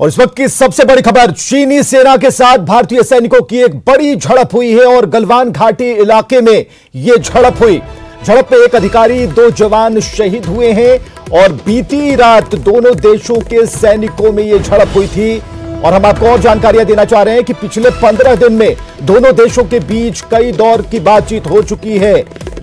और इस वक्त की सबसे बड़ी खबर, चीनी सेना के साथ भारतीय सैनिकों की एक बड़ी झड़प हुई है और गलवान घाटी इलाके में यह झड़प हुई। झड़प में एक अधिकारी, 2 जवान शहीद हुए हैं और बीती रात दोनों देशों के सैनिकों में यह झड़प हुई थी। और हम आपको और जानकारियां देना चाह रहे हैं कि पिछले 15 दिन में दोनों देशों के बीच कई दौर की बातचीत हो चुकी है,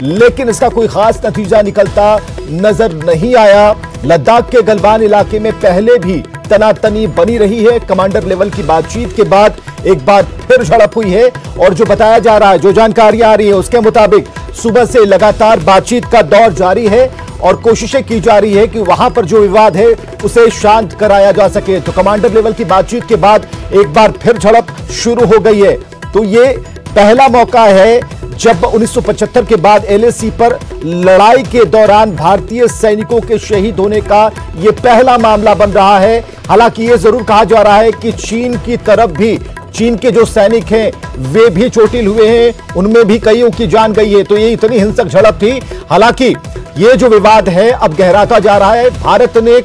लेकिन इसका कोई खास नतीजा निकलता नजर नहीं आया। लद्दाख के गलवान इलाके में पहले भी तनातनी बनी रही है। कमांडर लेवल की बातचीत के बाद एक बार फिर झड़प हुई है और जो बताया जा रहा है, जो जानकारियां आ रही है उसके मुताबिक सुबह से लगातार बातचीत का दौर जारी है और कोशिशें की जा रही है कि वहां पर जो विवाद है उसे शांत कराया जा सके। तो कमांडर लेवल की बातचीत के बाद एक बार फिर झड़प शुरू हो गई है। तो ये पहला मौका है जब 1975 के बाद LAC पर लड़ाई के दौरान भारतीय सैनिकों के शहीद होने का यह पहला मामला बन रहा है। हालांकि यह जरूर कहा जा रहा है कि चीन की तरफ भी, चीन के जो सैनिक हैं वे भी चोटिल हुए हैं, उनमें भी कईयों की जान गई है। तो ये इतनी हिंसक झड़प थी। हालांकि ये जो विवाद है अब गहराता जा रहा है। भारत ने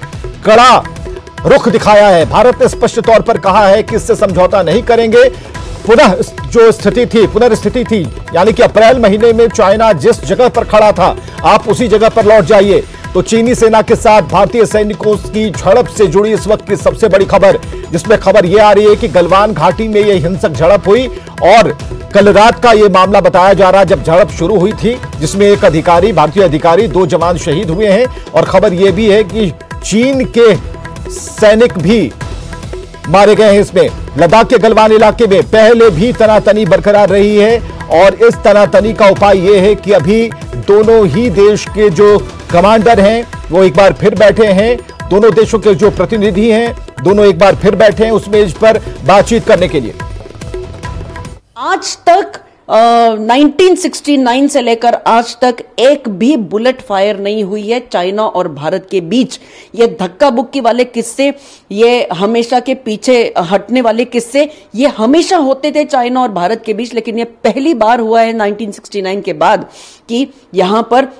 कड़ा रुख दिखाया है। भारत ने स्पष्ट तौर पर कहा है कि इससे समझौता नहीं करेंगे। पुनः जो स्थिति थी, पुनर्स्थिति थी, यानी कि अप्रैल महीने में चाइना जिस जगह पर खड़ा था आप उसी जगह पर लौट जाइए। तो चीनी सेना के साथ भारतीय सैनिकों की झड़प से जुड़ी इस वक्त की सबसे बड़ी खबर, जिसमें खबर यह आ रही है कि गलवान घाटी में यह हिंसक झड़प हुई और कल रात का यह मामला बताया जा रहा है जब झड़प शुरू हुई थी, जिसमें एक अधिकारी, भारतीय अधिकारी, 2 जवान शहीद हुए हैं। और खबर यह भी है कि चीन के सैनिक भी मारे गए हैं। इसमें लद्दाख के गलवान इलाके में पहले भी तनातनी बरकरार रही है और इस तनातनी का उपाय यह है कि अभी दोनों ही देश के जो कमांडर हैं वो एक बार फिर बैठे हैं। दोनों देशों के जो प्रतिनिधि हैं दोनों एक बार फिर बैठे हैं उस मेज पर बातचीत करने के लिए। आज तक 1969 से लेकर आज तक एक भी बुलेट फायर नहीं हुई है चाइना और भारत के बीच। ये धक्का बुक्की वाले किस्से, ये हमेशा के पीछे हटने वाले किस्से, ये हमेशा होते थे चाइना और भारत के बीच, लेकिन ये पहली बार हुआ है 1969 के बाद कि यहां पर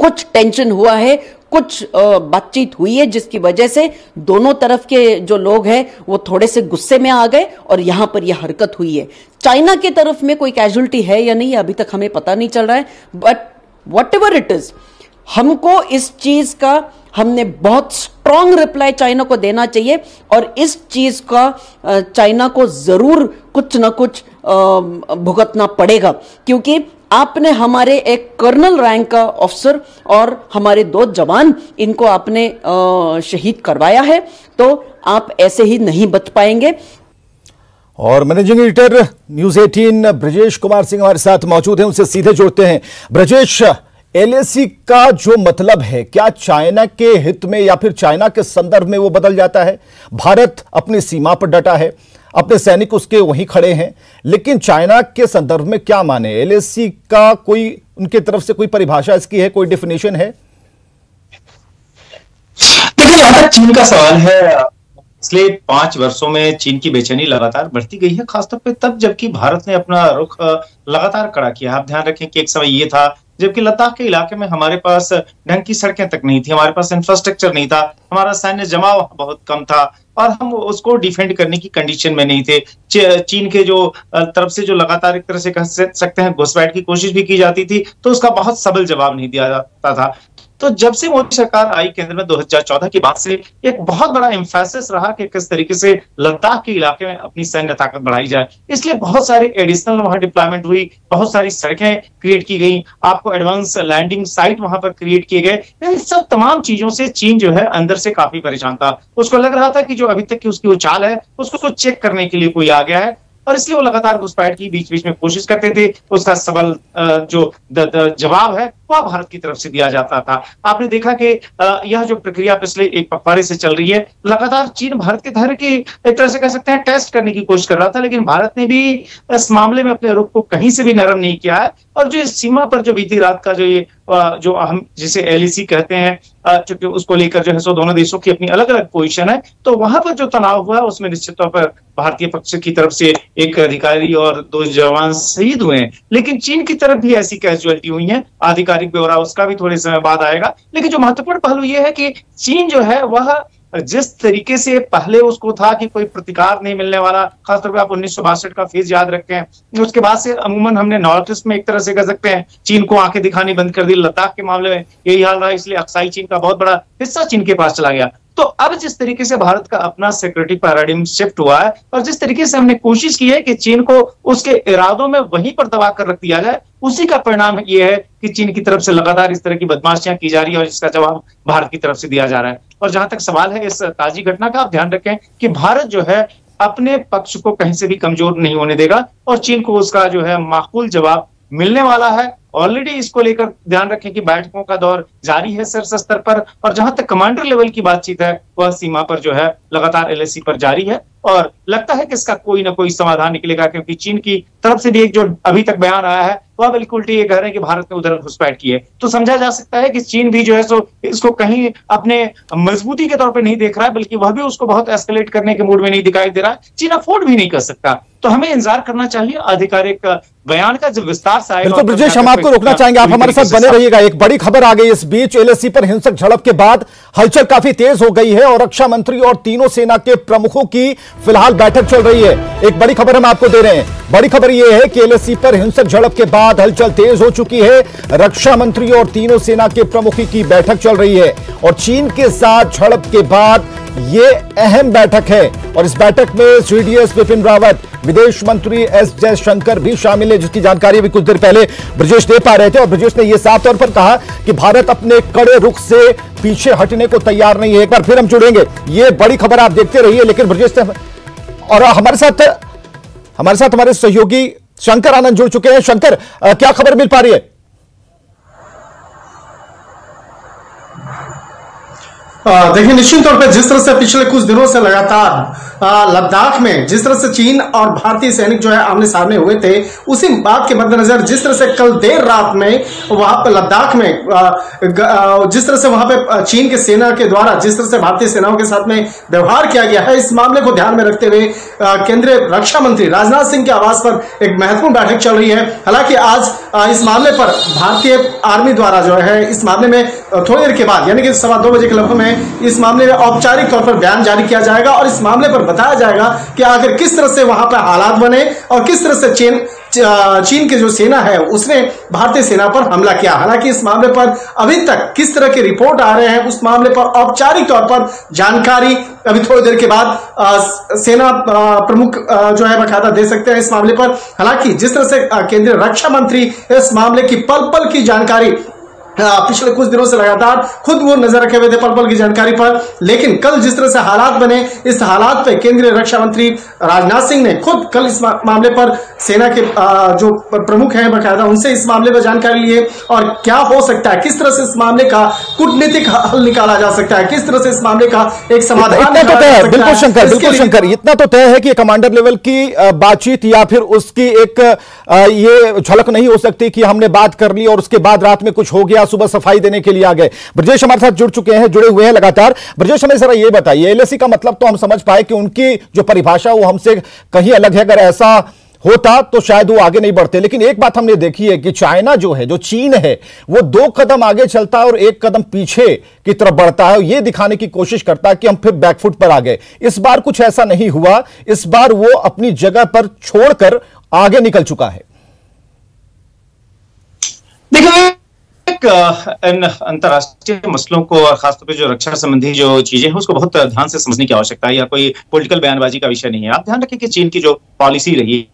कुछ टेंशन हुआ है, कुछ बातचीत हुई है, जिसकी वजह से दोनों तरफ के जो लोग हैं वो थोड़े से गुस्से में आ गए और यहां पर यह हरकत हुई है। चाइना की तरफ में कोई कैजुअल्टी है या नहीं अभी तक हमें पता नहीं चल रहा है, बट व्हाटएवर इट इज, हमको इस चीज का हमने बहुत स्ट्रांग रिप्लाई चाइना को देना चाहिए और इस चीज का चाइना को जरूर कुछ ना कुछ भुगतना पड़ेगा, क्योंकि आपने हमारे एक कर्नल रैंक का ऑफिसर और हमारे 2 जवान, इनको आपने शहीद करवाया है, तो आप ऐसे ही नहीं बच पाएंगे। और managing editor news 18 Brajesh Kumar Singh हमारे साथ मौजूद हैं, उनसे सीधे जोड़ते हैं। ब्रजेश, LAC का जो मतलब है, क्या चाइना के हित में या फिर चाइना के संदर्भ में वो बदल जाता है? भारत अपनी सीमा पर डटा है, अपने सैनिक उसके वहीं खड़े हैं, लेकिन चाइना के संदर्भ में क्या माने? LAC का कोई उनके तरफ से कोई परिभाषा इसकी है, कोई डेफिनेशन है? देखिए, जहां तक चीन का सवाल है, पिछले 5 वर्षों में चीन की बेचैनी लगातार बढ़ती गई है, खासतौर पे तब जबकि भारत ने अपना रुख लगातार कड़ा किया। आप ध्यान रखें कि एक समय ये था जबकि लद्दाख के इलाके में हमारे पास ढंग की सड़कें तक नहीं थी, हमारे पास इंफ्रास्ट्रक्चर नहीं था, हमारा सैन्य जमाव बहुत कम था और हम उसको डिफेंड करने की कंडीशन में नहीं थे। चीन के जो तरफ से जो लगातार एक तरह से कह सकते हैं घुसपैठ की कोशिश भी की जाती थी, तो उसका बहुत सबल जवाब नहीं दिया जाता था। तो जब से मोदी सरकार आई केंद्र में 2014 के बाद से एक बहुत बड़ा एम्फेसिस रहा कि किस तरीके से लद्दाख के इलाके में अपनी सैन्य ताकत बढ़ाई जाए। इसलिए बहुत सारे एडिशनल वहां डिप्लॉयमेंट हुई, बहुत सारी सड़कें क्रिएट की गई, आपको एडवांस लैंडिंग साइट वहां पर क्रिएट किए गए। इन सब तमाम चीजों से चीन जो है अंदर से काफी परेशान था। उसको लग रहा था कि जो अभी तक की उसकी उछाल है उसको चेक करने के लिए कोई आ गया है और इसलिए वो लगातार घुसपैठ की बीच बीच में कोशिश करते थे। उसका सबल जो जवाब है वह भारत की तरफ से दिया जाता था। आपने देखा कि यह जो प्रक्रिया पिछले एक पखवाड़े से चल रही है, लगातार चीन भारत के धैर्य की एक तरह से कह सकते हैं टेस्ट करने की कोशिश कर रहा था, लेकिन भारत ने भी इस मामले में अपने रुख को कहीं से भी नरम नहीं किया है। और जो इस सीमा पर जो बीती रात का जो ये जो हम जिसे LAC कहते हैं, क्योंकि उसको लेकर जो है सो दोनों देशों की अपनी अलग अलग पोजीशन है, तो वहां पर जो तनाव हुआ उसमें निश्चित तौर पर भारतीय पक्ष की तरफ से एक अधिकारी और 2 जवान शहीद हुए हैं, लेकिन चीन की तरफ भी ऐसी कैजुअलिटी हुई है। आधिकारिक ब्यौरा उसका भी थोड़े समय बाद आएगा, लेकिन जो महत्वपूर्ण पहलू यह है कि चीन जो है वह जिस तरीके से पहले उसको था कि कोई प्रतिकार नहीं मिलने वाला, खासतौर पर आप 1962 का फेज याद रखते हैं, उसके बाद से अमूमन हमने नॉर्थ ईस्ट में एक तरह से कह सकते हैं चीन को आंखें दिखानी बंद कर दी। लद्दाख के मामले में यही हाल रहा, इसलिए अक्साई चीन का बहुत बड़ा हिस्सा चीन के पास चला गया। तो अब जिस तरीके से भारत का अपना सिक्योरिटी पैराडिग्म शिफ्ट हुआ है और जिस तरीके से हमने कोशिश की है कि चीन को उसके इरादों में वहीं पर दबा कर रख दिया जाए, उसी का परिणाम यह है कि चीन की तरफ से लगातार इस तरह की बदमाशियां की जा रही है और इसका जवाब भारत की तरफ से दिया जा रहा है। और जहां तक सवाल है इस ताजी घटना का, आप ध्यान रखें कि भारत जो है अपने पक्ष को कहीं से भी कमजोर नहीं होने देगा और चीन को उसका जो है माकूल जवाब मिलने वाला है। ऑलरेडी इसको लेकर ध्यान रखें कि बैठकों का दौर जारी है शीर्ष स्तर पर, और जहां तक कमांडर लेवल की बातचीत है वह सीमा पर जो है लगातार LAC पर जारी है और लगता है कि इसका कोई ना कोई समाधान निकलेगा, क्योंकि चीन की तरफ से भी एक जो अभी तक बयान आया है वह बिल्कुल ये कह रहे हैं कि भारत ने उधर घुसपैठ की है। तो समझा जा सकता है कि चीन भी जो है सो इसको कहीं अपने मजबूती के तौर पर नहीं देख रहा है, बल्कि वह भी उसको बहुत एस्केलेट करने के मूड में नहीं दिखाई दे रहा है। चीन अफोर्ड भी नहीं कर सकता। तो हमें इंतजार करना चाहिए आधिकारिक बयान का जब विस्तार से आएगा। बिल्कुल ब्रजेश, हम आपको रोकना चाहेंगे, आप हमारे साथ बने रहिएगा। एक बड़ी खबर आ गई इस बीच, LAC पर हिंसक झड़प के बाद हलचल काफी तेज हो गई है और रक्षा मंत्री और तीनों सेना के प्रमुखों की फिलहाल बैठक चल रही है। एक बड़ी खबर हम आपको दे रहे हैं। बड़ी खबर यह है कि LAC पर हिंसक झड़प के बाद हलचल तेज हो चुकी है। रक्षा मंत्री और तीनों सेना के प्रमुखों की बैठक चल रही है और चीन के साथ झड़प के बाद यह अहम बैठक है और इस बैठक में CDS बिपिन रावत, विदेश मंत्री S जयशंकर भी शामिल है, जिसकी जानकारी भी कुछ देर पहले ब्रजेश दे पा रहे थे। और ब्रजेश ने यह साफ तौर पर कहा कि भारत अपने कड़े रुख से पीछे हटने को तैयार नहीं है। एक बार फिर हम जुड़ेंगे, ये बड़ी खबर आप देखते रहिए। लेकिन ब्रजेश और हमारे साथ हमारे सहयोगी शंकर आनंद जुड़ चुके हैं। शंकर, क्या खबर मिल पा रही है? देखिए, निश्चित तौर पर जिस तरह से पिछले कुछ दिनों से लगातार लद्दाख में जिस तरह से चीन और भारतीय सैनिक जो है आमने सामने हुए थे, उसी बात के मद्देनजर जिस तरह से कल देर रात में वहां पर लद्दाख में जिस तरह से वहां पे चीन के सेना के द्वारा जिस तरह से भारतीय सेनाओं के साथ में व्यवहार किया गया है, इस मामले को ध्यान में रखते हुए केंद्रीय रक्षा मंत्री राजनाथ सिंह के आवास पर एक महत्वपूर्ण बैठक चल रही है। हालांकि आज इस मामले पर भारतीय आर्मी द्वारा जो है इस मामले में थोड़ी देर के बाद यानी कि 2:15 बजे के लगभग में इस मामले में औपचारिक तौर पर बयान जारी किया जाएगा और इस मामले पर बताया जाएगा कि आखिर किस तरह से वहां पर हालात बने और किस तरह से चीन की जो सेना है उसने भारतीय सेना पर हमला किया। हालांकि इस मामले पर अभी तक किस तरह के रिपोर्ट आ रहे हैं उस मामले पर औपचारिक तौर पर जानकारी अभी थोड़ी देर के बाद सेना प्रमुख जो है बकायदा दे सकते हैं इस मामले पर। हालांकि जिस तरह से केंद्रीय रक्षा मंत्री इस मामले की पल पल की जानकारी पिछले कुछ दिनों से लगातार खुद वो नजर रखे हुए थे पल पल की जानकारी पर, लेकिन कल जिस तरह से हालात बने इस हालात पे केंद्रीय रक्षा मंत्री राजनाथ सिंह ने खुद कल इस मामले पर सेना के जो प्रमुख हैं बकायदा उनसे इस मामले पर जानकारी लिए और क्या हो सकता है, किस तरह से इस मामले का कूटनीतिक हल निकाला जा सकता है, किस तरह से इस मामले का एक समाधान बिल्कुल शंकर, इतना तो तय है कि कमांडर लेवल की बातचीत या फिर उसकी एक ये झलक नहीं हो सकती कि हमने बात कर ली और उसके बाद रात में कुछ हो गया, सुबह सफाई देने के लिए आ गए। ब्रजेश हमारे साथ जुड़ चुके हैं, जुड़े हुए हैं लगातार। ब्रजेश, हमें जरा ये बताइए, LAC का मतलब तो हम समझ पाए कि उनकी जो परिभाषा वो हमसे कहीं अलग है। अगर ऐसा होता तो शायद वो आगे नहीं बढ़ते, लेकिन एक बात हमने देखी है कि चाइना जो है, जो चीन है, वो 2 कदम आगे चलता है और 1 कदम पीछे की तरफ बढ़ता है और ये दिखाने की कोशिश करता है कि हम फिर बैकफुट पर आ गए। इस बार कुछ ऐसा नहीं हुआ, इस बार वो अपनी जगह पर छोड़कर आगे निकल चुका है। देखिए, इन अंतरराष्ट्रीय मसलों को और खासतौर पे जो रक्षा संबंधी जो चीजें हैं उसको बहुत ध्यान से समझने की आवश्यकता है, या कोई पॉलिटिकल बयानबाजी का विषय नहीं है। आप ध्यान रखें कि चीन की जो पॉलिसी रही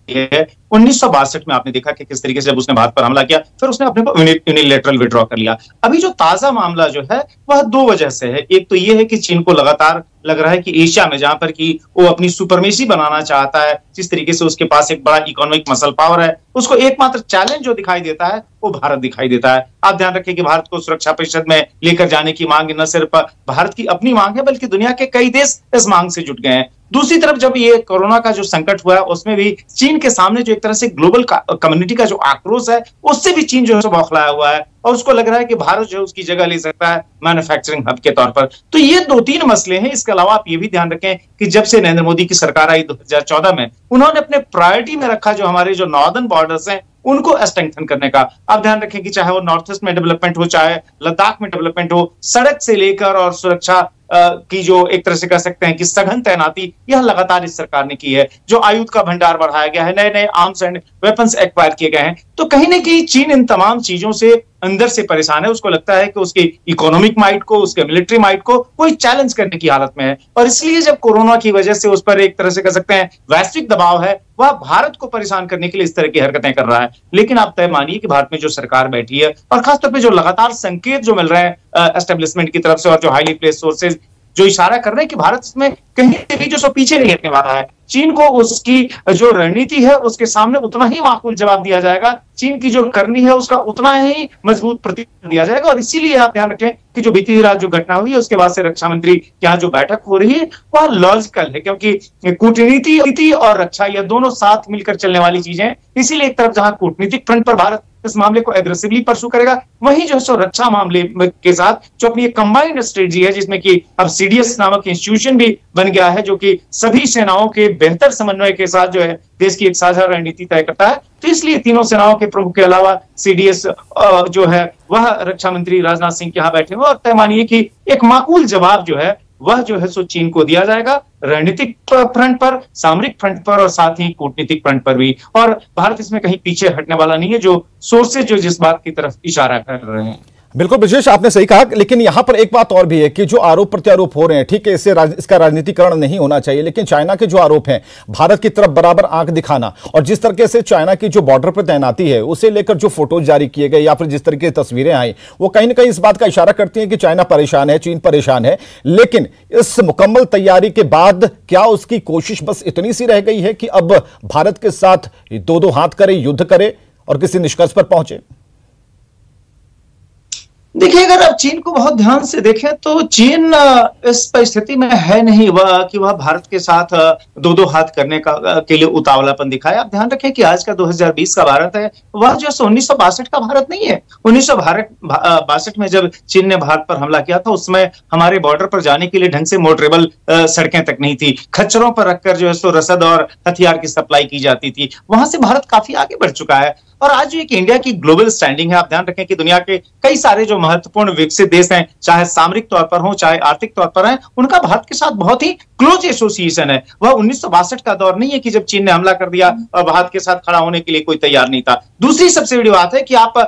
है 1962 में आपने देखा कि किस तरीके से जब उसने भारत पर हमला किया फिर उसने अपने यूनिलैटरल विड्रॉ कर लिया। अभी जो ताजा मामला जो है वह 2 वजह से है। एक तो यह है कि चीन को लगातार लग रहा है कि एशिया में जहां पर कि वो अपनी सुपरमेसी बनाना चाहता है, जिस तरीके से उसके पास एक बड़ा इकोनॉमिक मसल पावर है, उसको एकमात्र चैलेंज जो दिखाई देता है वो भारत दिखाई देता है। आप ध्यान रखें कि भारत को सुरक्षा परिषद में लेकर जाने की मांग न सिर्फ भारत की अपनी मांग है बल्कि दुनिया के कई देश इस मांग से जुट गए हैं। दूसरी तरफ जब ये कोरोना का जो संकट हुआ है उसमें भी चीन के सामने जो एक तरह से ग्लोबल कम्युनिटी का जो आक्रोश है उससे भी चीन जो है बौखलाया हुआ है और उसको लग रहा है कि भारत जो है उसकी जगह ले सकता है मैन्युफैक्चरिंग हब के तौर पर। तो ये 2-3 मसले हैं। इसके अलावा आप ये भी ध्यान रखें कि जब से नरेंद्र मोदी की सरकार आई 2014 में, उन्होंने अपने प्रायोरिटी में रखा जो हमारे जो नॉर्दर्न बॉर्डर्स हैं उनको स्ट्रेंथन करने का। आप ध्यान रखें कि चाहे वो नॉर्थ ईस्ट में डेवलपमेंट हो, चाहे लद्दाख में डेवलपमेंट हो, सड़क से लेकर और सुरक्षा की जो एक तरह से कह सकते हैं कि सघन तैनाती यह लगातार इस सरकार ने की है, जो आयुध का भंडार बढ़ाया गया है, नए नए आर्म्स एंड वेपन्स एक्वायर किए गए हैं, तो कहीं ना कहीं चीन इन तमाम चीजों से अंदर से परेशान है। उसको लगता है कि उसकी इकोनॉमिक माइट को, उसके मिलिट्री माइट को कोई चैलेंज करने की हालत में है, और इसलिए जब कोरोना की वजह से उस पर एक तरह से कह सकते हैं वैश्विक दबाव है, वह भारत को परेशान करने के लिए इस तरह की हरकतें कर रहा है। लेकिन आप तय मानिए कि भारत में जो सरकार बैठी है और खासतौर पर जो लगातार संकेत जो मिल रहे हैं एस्टेब्लिशमेंट की तरफ से और जो हाईली प्लेस सोर्सेज जो इशारा कर रहे हैं कि भारत इसमें कहीं भी जो सो पीछे नहीं हटने वाला है, चीन को उसकी जो रणनीति है उसके सामने उतना ही माकूल जवाब दिया जाएगा, चीन की जो करनी है उसका उतना ही मजबूत प्रत्युत्तर दिया जाएगा। और इसीलिए आप ध्यान रखें कि जो बीती रात जो घटना हुई है उसके बाद से रक्षा मंत्री के यहाँ जो बैठक हो रही है वह लॉजिकल है, क्योंकि कूटनीति और रक्षा यह दोनों साथ मिलकर चलने वाली चीजें हैं। इसीलिए एक तरफ जहां कूटनीतिक फ्रंट पर भारत इस मामले को एग्रेसिवली परसू करेगा, वहीं जो सो रक्षा मामले के साथ जो अपनी एक कंबाइंड स्ट्रेटजी है, जिसमें कि अब सीडीएस नामक इंस्टीट्यूशन भी बन गया है, जो कि सभी सेनाओं के बेहतर समन्वय के साथ जो है देश की एक साझा रणनीति तय करता है। तो इसलिए तीनों सेनाओं के प्रमुख के अलावा सीडीएस जो है वह रक्षा मंत्री राजनाथ सिंह के यहाँ बैठे हुए, और तय मानिए कि एक माकूल जवाब जो है वह जो है सो चीन को दिया जाएगा, रणनीतिक फ्रंट पर, सामरिक फ्रंट पर और साथ ही कूटनीतिक फ्रंट पर भी। और भारत इसमें कहीं पीछे हटने वाला नहीं है, जो सोर्सेज जो जिस बात की तरफ इशारा कर रहे हैं। बिल्कुल ब्रजेश, आपने सही कहा, लेकिन यहां पर एक बात और भी है कि जो आरोप प्रत्यारोप हो रहे हैं, ठीक है, इसका राजनीतिकरण नहीं होना चाहिए, लेकिन चाइना के जो आरोप हैं भारत की तरफ बराबर आंख दिखाना और जिस तरीके से चाइना की जो बॉर्डर पर तैनाती है उसे लेकर जो फोटोज जारी किए गए या फिर जिस तरीके की तस्वीरें आई, वो कहीं ना कहीं इस बात का इशारा करती हैं कि चाइना परेशान है, चीन परेशान है। लेकिन इस मुकम्मल तैयारी के बाद क्या उसकी कोशिश बस इतनी सी रह गई है कि अब भारत के साथ दो हाथ करे, युद्ध करे और किसी निष्कर्ष पर पहुंचे? देखिए, अगर आप चीन को बहुत ध्यान से देखें तो चीन इस परिस्थिति में है नहीं वह कि वह भारत के साथ दो हाथ करने के लिए उतावलापन दिखाए। आप ध्यान रखें कि आज का 2020 का भारत है, वह जो 1962 का भारत नहीं है। 1962 में जब चीन ने भारत पर हमला किया था, उसमें हमारे बॉर्डर पर जाने के लिए ढंग से मोटरेबल सड़कें तक नहीं थी, खच्चरों पर रखकर जो है सो रसद और हथियार की सप्लाई की जाती थी। वहां से भारत काफी आगे बढ़ चुका है और आज जो एक इंडिया की ग्लोबल स्टैंडिंग है, आप ध्यान रखें कि दुनिया के कई सारे जो महत्वपूर्ण विकसित देश हैं, चाहे सामरिक तौर पर हो चाहे आर्थिक तौर पर हैं, उनका भारत के साथ बहुत ही क्लोज एसोसिएशन है। वह 1962 का दौर नहीं है कि जब चीन ने हमला कर दिया और भारत के साथ खड़ा होने के लिए कोई तैयार नहीं था। दूसरी सबसे बड़ी बात है कि आप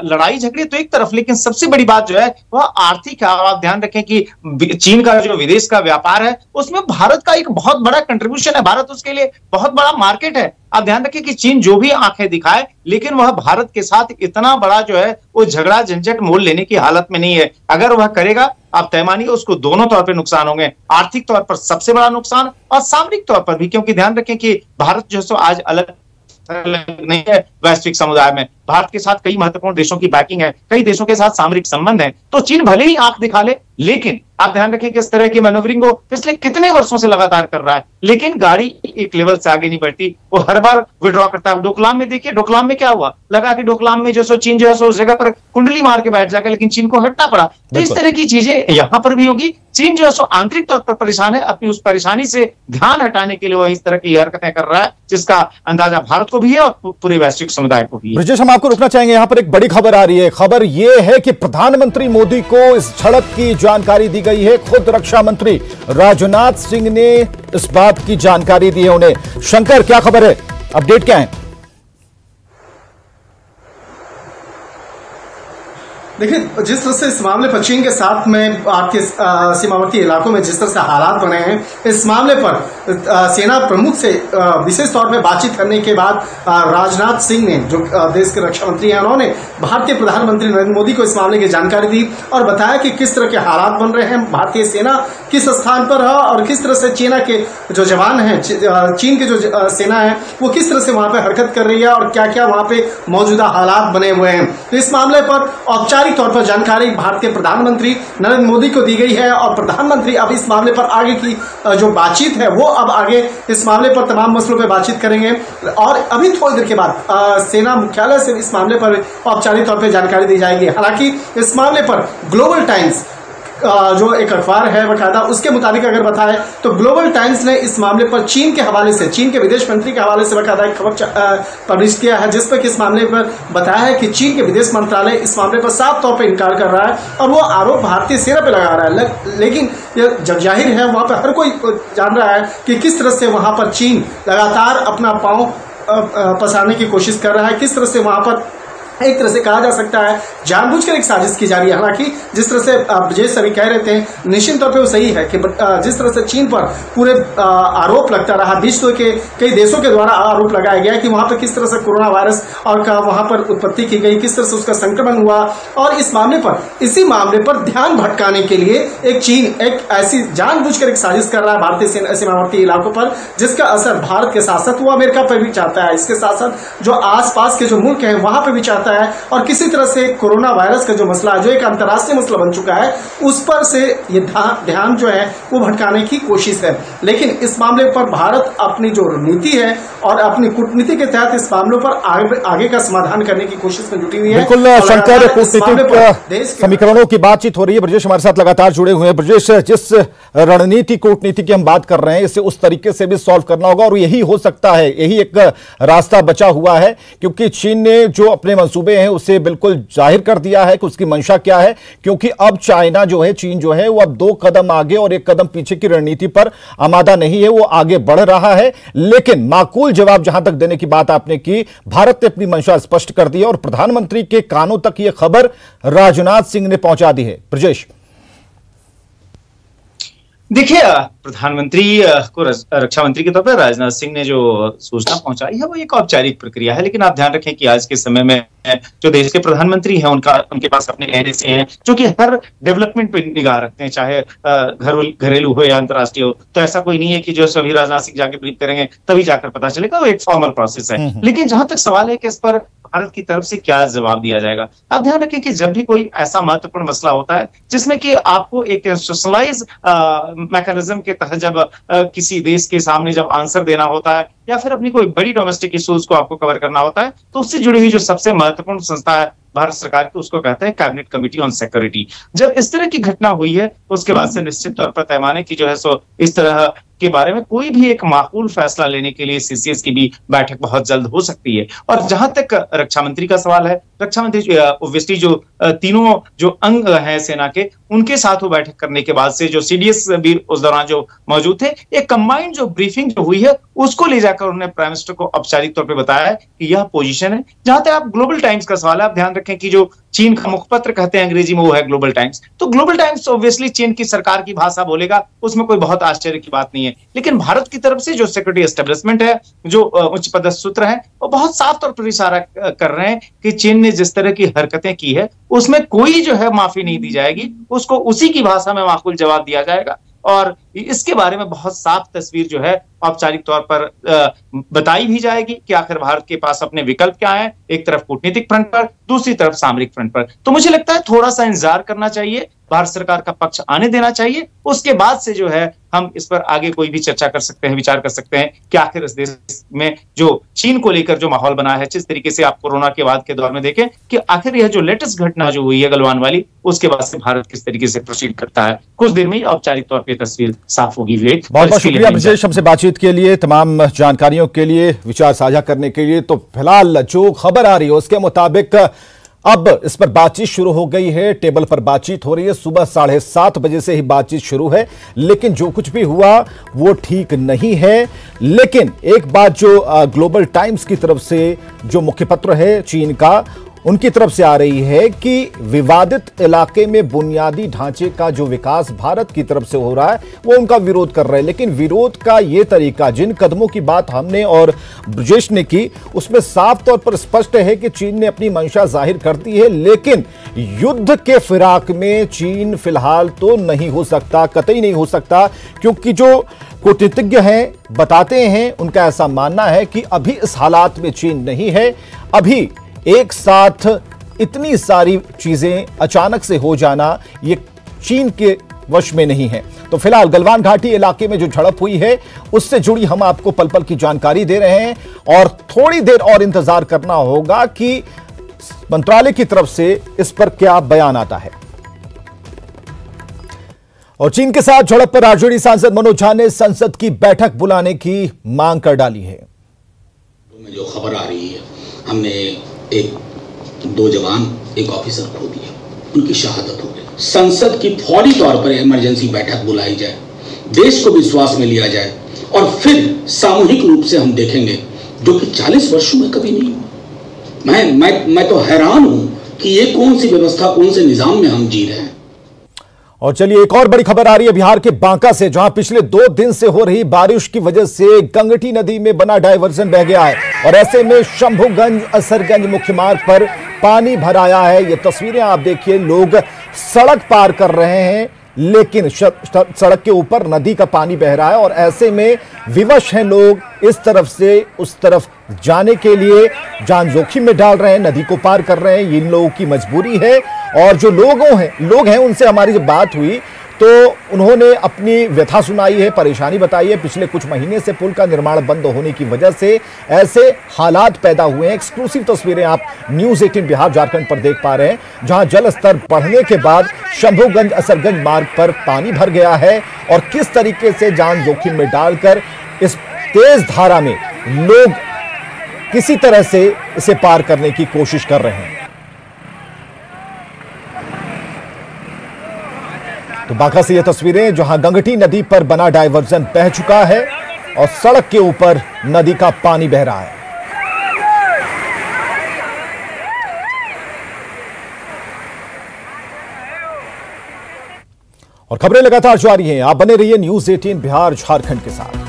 लड़ाई झगड़े तो एक तरफ, लेकिन सबसे बड़ी बात जो है वह आर्थिक है। आप ध्यान रखें कि चीन का जो विदेश का व्यापार है उसमें भारत का एक बहुत बड़ा कंट्रीब्यूशन है, भारत उसके लिए बहुत बड़ा मार्केट है। आप ध्यान रखें कि चीन जो भी आंखें दिखाए, लेकिन वह भारत के साथ इतना बड़ा जो है वो झगड़ा झंझट मोल लेने की हालत में नहीं है। अगर वह करेगा, आप तय मानिए उसको दोनों तौर पे नुकसान होंगे, आर्थिक तौर पर सबसे बड़ा नुकसान और सामरिक तौर पर भी, क्योंकि ध्यान रखें कि भारत जो है आज अलग नहीं है वैश्विक समुदाय में। भारत के साथ कई महत्वपूर्ण देशों की बैकिंग है, कई देशों के साथ सामरिक संबंध है। तो चीन भले ही आंख दिखा ले, लेकिन आप ध्यान रखें कि इस तरह की मैनोवरिंग को पिछले कितने वर्षों से लगातार कर रहा है, लेकिन गाड़ी एक लेवल से आगे नहीं बढ़ती, वो हर बार विड्रॉ करता है। डोकलाम में देखिए, डोकलाम में क्या हुआ, लगा कि डोकलाम में जो सो चीन जो है सो उस जगह पर कुंडली मार के बैठ जाएगा, लेकिन चीन को हटना पड़ा। तो इस तरह की चीजें यहां पर भी होगी। चीन जो है सो आंतरिक तौर पर परेशान है, अपनी उस परेशानी से ध्यान हटाने के लिए वह इस तरह की हरकतें कर रहा है, जिसका अंदाजा भारत को भी है और पूरे वैश्विक समुदाय को भी है। ब्रजेश, हम आपको रुकना चाहेंगे, यहां पर एक बड़ी खबर आ रही है। खबर यह है कि प्रधानमंत्री मोदी को इस झड़प की जानकारी दी गई है। खुद रक्षा मंत्री राजनाथ सिंह ने इस बात की जानकारी दी है उन्हें। शंकर, क्या खबर है, अपडेट क्या है? देखिए, जिस तरह से इस मामले पर चीन के साथ में आपके सीमावर्ती इलाकों में जिस तरह से हालात बने हैं, इस मामले पर सेना प्रमुख से विशेष तौर पे बातचीत करने के बाद राजनाथ सिंह ने, जो देश के रक्षा मंत्री हैं, उन्होंने भारतीय प्रधानमंत्री नरेंद्र मोदी को इस मामले की जानकारी दी और बताया कि किस तरह के हालात बन रहे हैं, भारतीय सेना किस स्थान पर है और किस तरह से चीन के जो जवान हैं, चीन के जो सेना है वो किस तरह से वहां पे हरकत कर रही है और क्या क्या वहां पे मौजूदा हालात बने हुए हैं। तो इस मामले पर औपचारिक तौर पर जानकारी भारतीय प्रधानमंत्री नरेंद्र मोदी को दी गई है और प्रधानमंत्री अब इस मामले पर आगे की जो बातचीत है वो अब आगे इस मामले पर तमाम मसलों पर बातचीत करेंगे। और अभी थोड़ी देर के बाद सेना मुख्यालय से इस मामले पर औपचारिक तौर पर जानकारी दी जाएगी। हालांकि इस मामले पर ग्लोबल टाइम्स जो एक अखबार है बकायदा, उसके मुताबिक अगर बताएं तो ग्लोबल टाइम्स ने इस मामले पर चीन के हवाले से, चीन के विदेश मंत्री के हवाले से बकायदा एक खबर पब्लिश किया है, जिस पर इस मामले पर बताया है कि चीन के विदेश मंत्रालय इस मामले पर साफ तौर पर इनकार कर रहा है और वो आरोप भारतीय सेना पर लगा रहा है। लेकिन जब जाहिर है वहां पर हर कोई जान रहा है कि किस तरह से वहां पर चीन लगातार अपना पांव पसारने की कोशिश कर रहा है, किस तरह से वहां पर एक तरह से कहा जा सकता है जानबूझकर एक साजिश की जा रही है। हालांकि जिस तरह से ब्रजेश सभी कह रहे थे, निश्चित तौर पे वो सही है कि जिस तरह से चीन पर पूरे आरोप लगता रहा, विश्व के कई देशों के द्वारा आरोप लगाया गया कि वहां पर किस तरह से कोरोना वायरस और का वहां पर उत्पत्ति की गई, किस तरह से उसका संक्रमण हुआ, और इस मामले पर, इसी मामले पर ध्यान भटकाने के लिए एक चीन एक ऐसी जानबूझकर एक साजिश कर रहा है भारतीय सीमावर्ती इलाकों पर, जिसका असर भारत के साथ साथ वो अमेरिका पर भी चाहता है, इसके साथ साथ जो आसपास के जो मुल्क हैं वहां पर भी चाहता है, और किसी तरह से कोरोना वायरस का जो मसला है, जो एक अंतर्राष्ट्रीय मसला बन चुका है, उस पर से ये ध्यान जो है वो भटकाने की कोशिश है। लेकिन इस मामले पर भारत अपनी जो नीति है और अपनी कूटनीति के तहत इस मामलों पर आगे का समाधान करने की कोशिश में जुटी हुई है। बिल्कुल शंकर, कूटनीतिक समीकरणों की बातचीत हो रही है। ब्रजेश हमारे साथ लगातार जुड़े हुए हैं। ब्रजेश, जिस रणनीति कूटनीति की हम बात कर रहे हैं, इसे उस तरीके से भी सॉल्व करना होगा, और यही हो सकता है, यही एक रास्ता बचा हुआ है, क्योंकि चीन ने जो अपने मंसूबे हैं उसे बिल्कुल जाहिर कर दिया है कि उसकी मंशा क्या है, क्योंकि अब चाइना जो है, चीन जो है, वो अब 2 कदम आगे और 1 कदम पीछे की रणनीति पर आमादा नहीं है, वो आगे बढ़ रहा है। लेकिन माकूल जवाब जहां तक देने की बात आपने की, भारत ने अपनी मंशा स्पष्ट कर दी है और प्रधानमंत्री के कानों तक यह खबर राजनाथ सिंह ने पहुंचा दी है। ब्रजेश, देखिए, प्रधानमंत्री को रक्षा मंत्री के तौर पर राजनाथ सिंह ने जो सूचना पहुंचाई है वो एक औपचारिक प्रक्रिया है, लेकिन आप ध्यान रखें कि आज के समय में जो देश के प्रधानमंत्री हैं उनके पास अपने एजेंसी हैं जो कि हर डेवलपमेंट पे निगाह रखते हैं, चाहे घरेलू हो या अंतर्राष्ट्रीय हो। तो ऐसा कोई नहीं है कि जो सभी राजनाथ सिंह जाके ब्रीफ करेंगे तभी जाकर पता चलेगा, वो एक फॉर्मल प्रोसेस है। लेकिन जहां तक सवाल है कि इस पर भारत की तरफ से क्या जवाब दिया जाएगा, आप ध्यान रखें कि जब भी कोई ऐसा महत्वपूर्ण मसला होता है जिसमें कि आपको एक इंस्टीट्यूशनलाइज मैकेनिज्म के तहत जब किसी देश के सामने जब आंसर देना होता है या फिर अपनी कोई बड़ी डोमेस्टिक इश्यूज को आपको कवर करना होता है, तो उससे जुड़ी हुई जो सबसे महत्वपूर्ण संस्था है भारत सरकार की, उसको कहते हैं कैबिनेट कमेटी ऑन सिक्योरिटी। जब इस तरह की घटना हुई है उसके बाद से निश्चित तौर पर पैमाने की जो है सो इस तरह के बारे में कोई भी एक माकूल फैसला लेने के लिए सीसीएस की भी बैठक बहुत जल्द हो सकती है। और जहां तक रक्षा मंत्री का सवाल है, रक्षा मंत्री ओब्वियसली जो तीनों जो अंग हैं सेना के, उनके साथ वो बैठक करने के बाद से जो सीडीएस भी उस दौरान जो मौजूद थे, एक कंबाइंड जो ब्रीफिंग जो हुई है उसको ले जाकर उन्होंने प्राइम मिनिस्टर को औपचारिक तौर पर बताया कि यह पोजीशन है। जहां तक आप ग्लोबल टाइम्स का सवाल है, आप ध्यान रखें कि जो चीन का मुखपत्र कहते हैं अंग्रेजी में वो है ग्लोबल टाइम्स, तो ग्लोबल टाइम्स ऑब्वियसली चीन की सरकार की भाषा बोलेगा, उसमें कोई बहुत आश्चर्य की बात नहीं है। लेकिन भारत की तरफ से जो सिक्योरिटी एस्टेब्लिशमेंट है, जो उच्च पदस्थ सूत्र हैं, वो बहुत साफ तौर पर इशारा कर रहे हैं कि चीन ने जिस तरह की हरकतें की है उसमें कोई जो है माफी नहीं दी जाएगी, उसको उसी की भाषा में माकूल जवाब दिया जाएगा। और इसके बारे में बहुत साफ तस्वीर जो है औपचारिक तौर पर बताई भी जाएगी कि आखिर भारत के पास अपने विकल्प क्या हैं, एक तरफ कूटनीतिक फ्रंट पर, दूसरी तरफ सामरिक फ्रंट पर। तो मुझे लगता है थोड़ा सा इंतजार करना चाहिए, भारत सरकार का पक्ष आने देना चाहिए, उसके बाद से जो है हम इस पर आगे कोई भी चर्चा कर सकते हैं, विचार कर सकते हैं कि आखिर इस देश में जो चीन को लेकर जो माहौल बना है, जिस तरीके से आप कोरोना के बाद के दौर में देखें कि आखिर यह जो लेटेस्ट घटना जो हुई है गलवान वाली, उसके बाद से भारत किस तरीके से प्रोसीड करता है। कुछ देर में ही औपचारिक तौर पर तस्वीर साफ होगी। बहुत बहुत शुक्रिया ब्रजेश, हमसे बातचीत के लिए, तमाम जानकारियों के लिए, विचार साझा करने के लिए। तो फिलहाल जो खबर आ रही है उसके मुताबिक अब इस पर बातचीत शुरू हो गई है, टेबल पर बातचीत हो रही है। सुबह 7:30 बजे से ही बातचीत शुरू है, लेकिन जो कुछ भी हुआ वो ठीक नहीं है। लेकिन एक बात जो ग्लोबल टाइम्स की तरफ से जो मुखपत्र है चीन का, उनकी तरफ से आ रही है कि विवादित इलाके में बुनियादी ढांचे का जो विकास भारत की तरफ से हो रहा है वो उनका विरोध कर रहे हैं। लेकिन विरोध का ये तरीका, जिन कदमों की बात हमने और ब्रजेश ने की, उसमें साफ तौर पर स्पष्ट है कि चीन ने अपनी मंशा जाहिर कर दी है। लेकिन युद्ध के फिराक में चीन फिलहाल तो नहीं हो सकता, कतई नहीं हो सकता, क्योंकि जो कूटनीतिज्ञ हैं बताते हैं, उनका ऐसा मानना है कि अभी इस हालात में चीन नहीं है। अभी एक साथ इतनी सारी चीजें अचानक से हो जाना ये चीन के वश में नहीं है। तो फिलहाल गलवान घाटी इलाके में जो झड़प हुई है उससे जुड़ी हम आपको पल पल की जानकारी दे रहे हैं, और थोड़ी देर और इंतजार करना होगा कि मंत्रालय की तरफ से इस पर क्या बयान आता है। और चीन के साथ झड़प पर आरजेडी सांसद मनोज झा ने संसद की बैठक बुलाने की मांग कर डाली है। जो खबर आ रही है, हमने दो जवान, एक ऑफिसर खो दिए, उनकी शहादत हो गई। संसद की फौरी तौर पर इमरजेंसी बैठक बुलाई जाए, देश को विश्वास में लिया जाए और फिर सामूहिक रूप से हम देखेंगे, जो कि 40 वर्षों में कभी नहीं हुआ। मैं तो हैरान हूं कि ये कौन सी व्यवस्था, कौन से निजाम में हम जी रहे हैं। और चलिए एक और बड़ी खबर आ रही है बिहार के बांका से, जहां पिछले 2 दिन से हो रही बारिश की वजह से गंगटी नदी में बना डायवर्जन बह गया है और ऐसे में शंभुगंज असरगंज मुख्य मार्ग पर पानी भर आया है। ये तस्वीरें आप देखिए, लोग सड़क पार कर रहे हैं लेकिन सड़क के ऊपर नदी का पानी बह रहा है और ऐसे में विवश हैं लोग इस तरफ से उस तरफ जाने के लिए, जान जोखिम में डाल रहे हैं, नदी को पार कर रहे हैं। इन लोगों की मजबूरी है और जो लोग हैं उनसे हमारी जब बात हुई तो उन्होंने अपनी व्यथा सुनाई है, परेशानी बताई है। पिछले कुछ महीने से पुल का निर्माण बंद होने की वजह से ऐसे हालात पैदा हुए हैं। एक्सक्लूसिव तस्वीरें आप न्यूज़ 18 बिहार झारखंड पर देख पा रहे हैं, जहां जल स्तर बढ़ने के बाद शंभुगंज असरगंज मार्ग पर पानी भर गया है और किस तरीके से जान जोखिम में डालकर इस तेज धारा में लोग किसी तरह से इसे पार करने की कोशिश कर रहे हैं। तो बांका से ये तस्वीरें, जहां गंगटी नदी पर बना डायवर्जन बह चुका है और सड़क के ऊपर नदी का पानी बह रहा है। और खबरें लगातार जारी हैं, आप बने रहिए न्यूज़ 18 बिहार झारखंड के साथ।